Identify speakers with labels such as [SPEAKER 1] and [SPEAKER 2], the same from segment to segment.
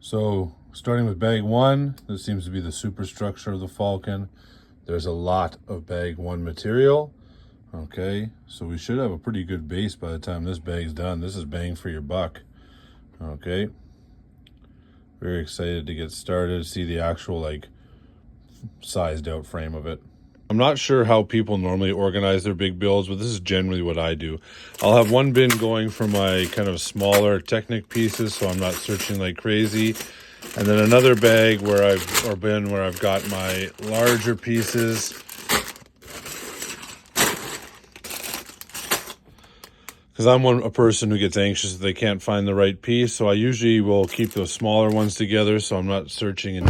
[SPEAKER 1] So starting with bag one, this seems to be the superstructure of the Falcon. There's a lot of bag one material. Okay, so we should have a pretty good base by the time this bag's done. This is bang for your buck. Okay, very excited to get started, see the actual like sized out frame of it. I'm not sure how people normally organize their big builds, but this is generally what I do. I'll have one bin going for my kind of smaller Technic pieces, so I'm not searching like crazy. And then another bag where bin where I've got my larger pieces. Because I'm a person who gets anxious if they can't find the right piece, so I usually will keep those smaller ones together, so I'm not searching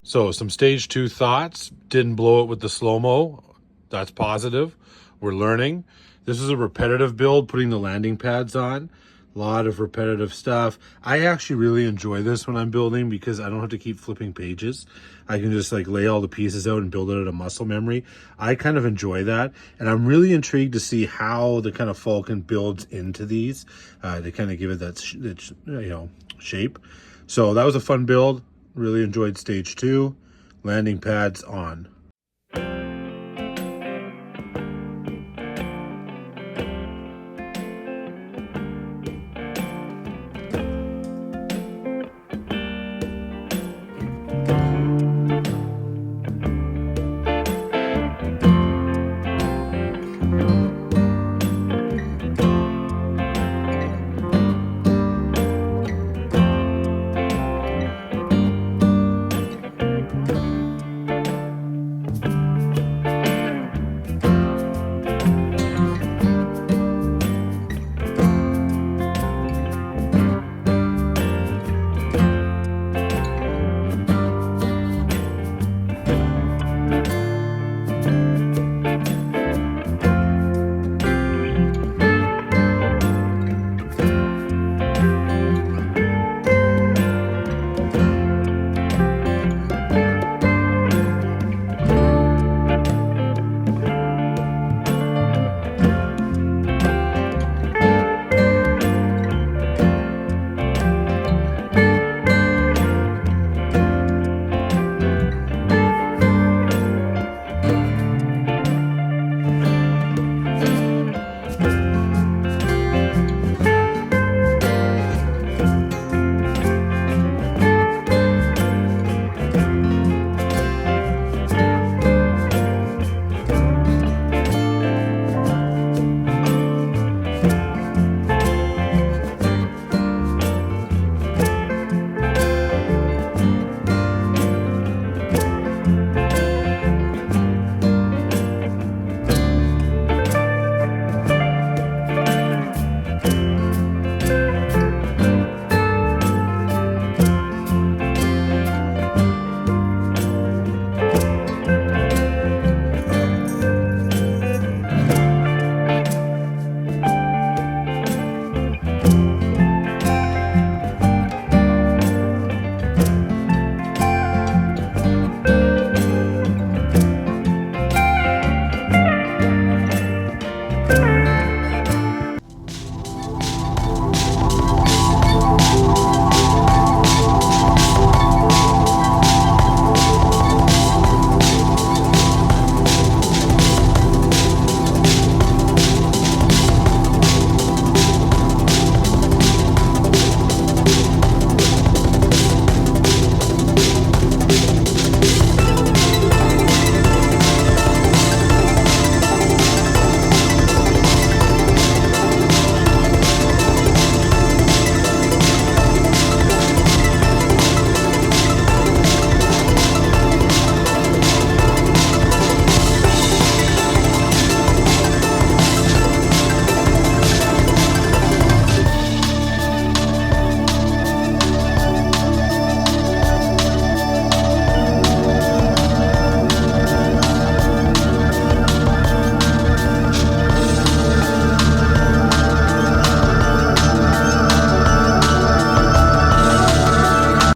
[SPEAKER 1] So some stage 2 thoughts. Didn't blow it with the slow-mo. That's positive. We're learning. This is a repetitive build, putting the landing pads on. A lot of repetitive stuff. I actually really enjoy this when I'm building because I don't have to keep flipping pages. I can just like lay all the pieces out and build it out of muscle memory. I kind of enjoy that. And I'm really intrigued to see how the kind of Falcon builds into these to kind of give it that shape. So that was a fun build. Really enjoyed stage 2. Landing pads on.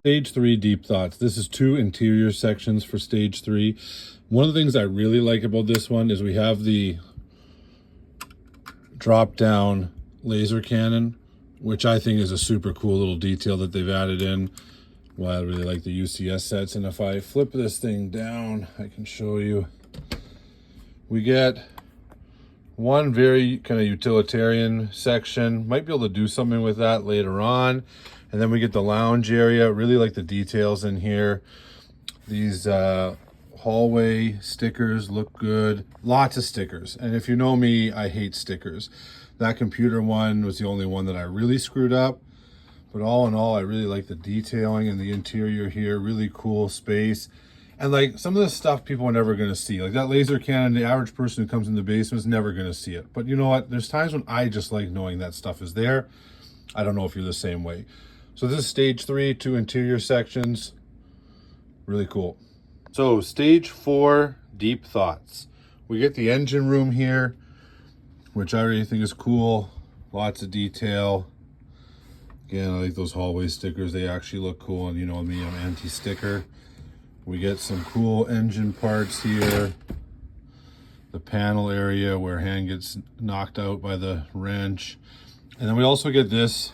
[SPEAKER 1] Stage 3 deep thoughts. This is 2 interior sections for stage 3. One of the things I really like about this one is we have the drop down laser cannon, which I think is a super cool little detail that they've added in. Well, I really like the UCS sets, and if I flip this thing down, I can show you. We get one very kind of utilitarian section. Might be able to do something with that later on. And then we get the lounge area. Really like the details in here. These hallway stickers look good. Lots of stickers. And if you know me, I hate stickers. That computer one was the only one that I really screwed up. But all in all, I really like the detailing and the interior here. Really cool space. And like some of the stuff people are never going to see. Like that laser cannon, the average person who comes in the basement is never going to see it. But you know what? There's times when I just like knowing that stuff is there. I don't know if you're the same way. So this is stage 3, 2 interior sections. Really cool. So stage 4, deep thoughts. We get the engine room here, which I really think is cool. Lots of detail. Again, I like those hallway stickers. They actually look cool, and you know me, I'm anti-sticker. We get some cool engine parts here. The panel area where hand gets knocked out by the wrench. And then we also get this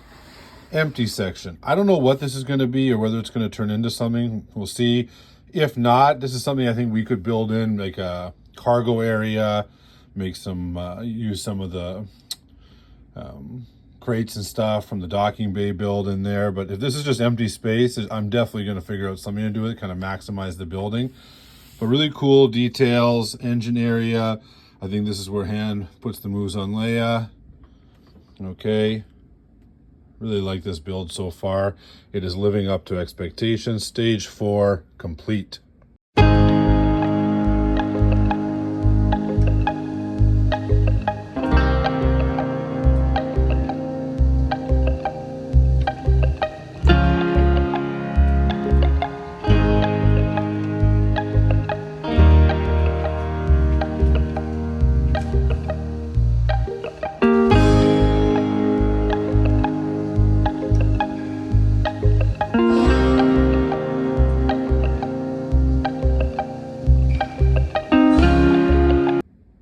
[SPEAKER 1] empty section. I don't know what this is going to be or whether it's going to turn into something. We'll see. If not, this is something I think we could build in, like a cargo area, make some, use some of the crates and stuff from the docking bay build in there. But if this is just empty space, I'm definitely going to figure out something to do with it, kind of maximize the building. But really cool details, engine area. I think this is where Han puts the moves on Leia. Okay. Really like this build so far. It is living up to expectations. Stage 4 complete.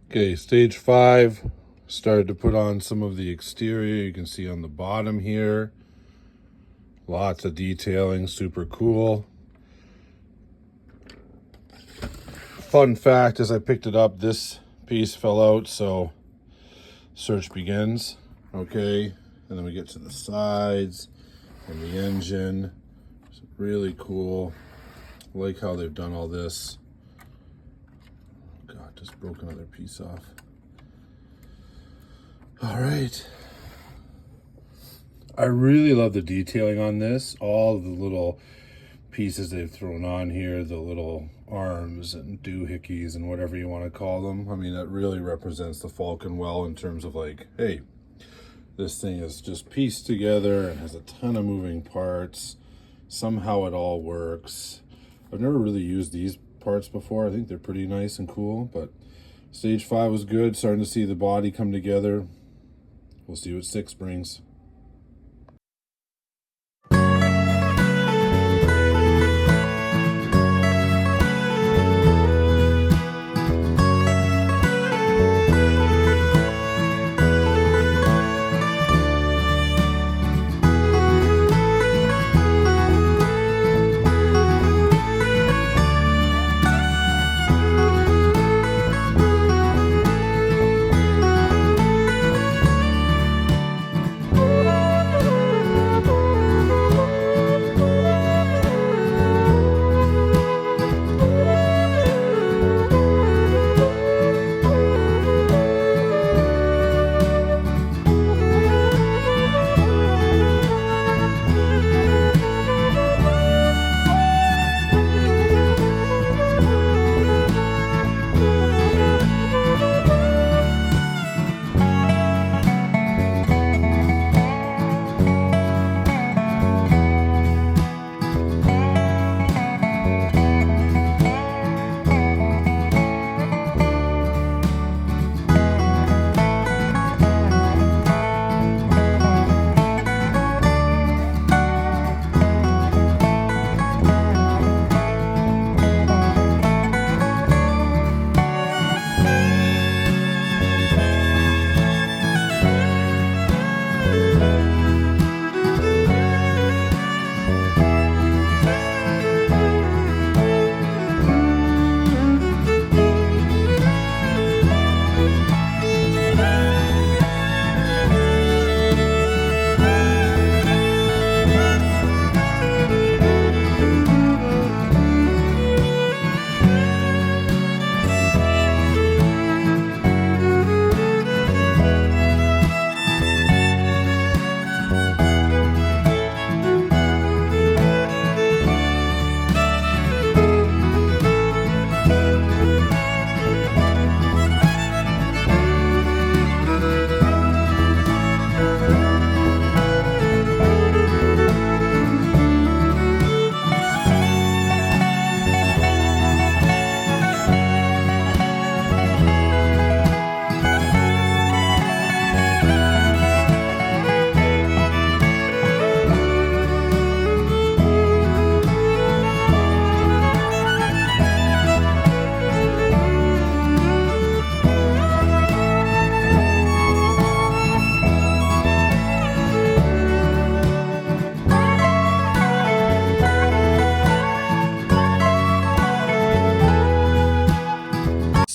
[SPEAKER 1] Okay, stage 5, started to put on some of the exterior. You can see on the bottom here, lots of detailing, super cool. Fun fact, as I picked it up, this piece fell out, so search begins. Okay, and then we get to the sides and the engine. It's really cool. I like how they've done all this. God, just broke another piece off. All right. I really love the detailing on this. All the little pieces they've thrown on here, the little arms and doohickeys and whatever you want to call them. I mean, that really represents the Falcon well in terms of like, hey, this thing is just pieced together and has a ton of moving parts. Somehow it all works. I've never really used these parts before. I think they're pretty nice and cool, but stage 5 was good. Starting to see the body come together. We'll see what 6 brings.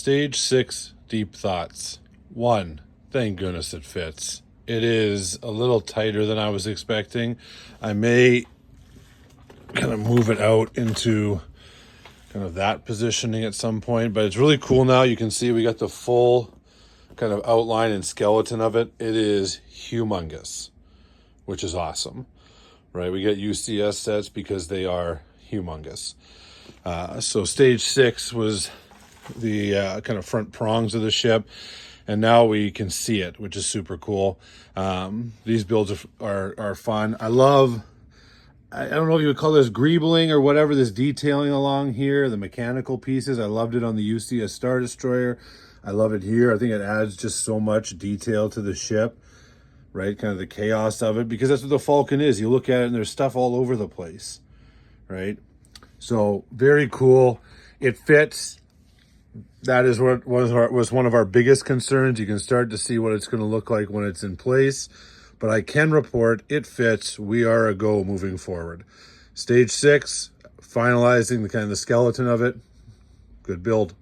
[SPEAKER 1] Stage 6 deep thoughts. 1, thank goodness it fits. It is a little tighter than I was expecting. I may kind of move it out into kind of that positioning at some point, but it's really cool now. You can see we got the full kind of outline and skeleton of it. It is humongous, which is awesome, right? We get UCS sets because they are humongous. So stage 6 was the kind of front prongs of the ship, and now we can see it, which is super cool. These builds are fun. I love, I don't know if you would call this greebling or whatever, this detailing along here, the mechanical pieces. I loved it on the UCS Star Destroyer. I love it here. I think it adds just so much detail to the ship, right? Kind of the chaos of it, because that's what the Falcon is. You look at it and there's stuff all over the place, right? So very cool. It fits. That is what was one of our biggest concerns. You can start to see what it's going to look like when it's in place. But I can report it fits. We are a go moving forward. Stage 6, finalizing the kind of the skeleton of it. Good build.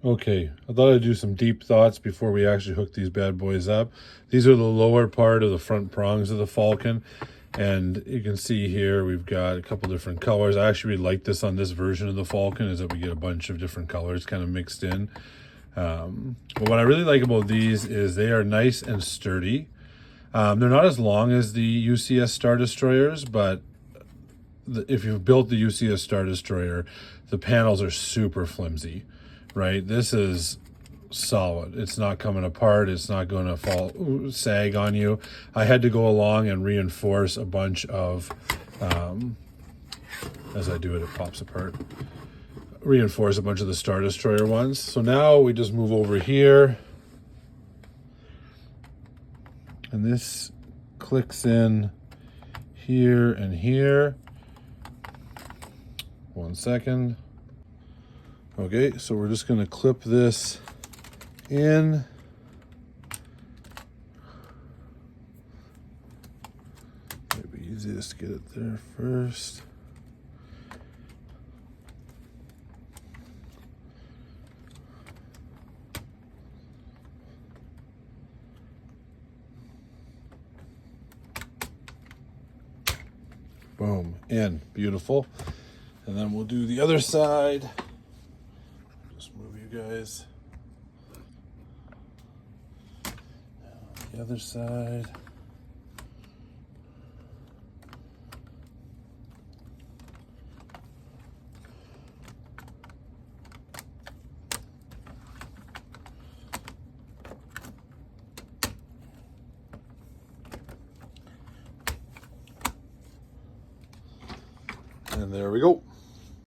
[SPEAKER 1] Okay, I thought I'd do some deep thoughts before we actually hook these bad boys up. These are the lower part of the front prongs of the Falcon. And you can see here we've got a couple different colors. I actually really like this on this version of the Falcon, is that we get a bunch of different colors kind of mixed in. But what I really like about these is they are nice and sturdy. They're not as long as the UCS Star Destroyers, but if you've built the UCS Star Destroyer, the panels are super flimsy. Right, this is solid. It's not coming apart. It's not going to sag on you. I had to go along and reinforce a bunch of, as I do it, it pops apart. Reinforce a bunch of the Star Destroyer ones. So now we just move over here, and this clicks in here and here. 1 second. Okay, so we're just going to clip this in. Maybe easiest to get it there first. Boom, in. Beautiful. And then we'll do the other side. Guys, the other side. And there we go.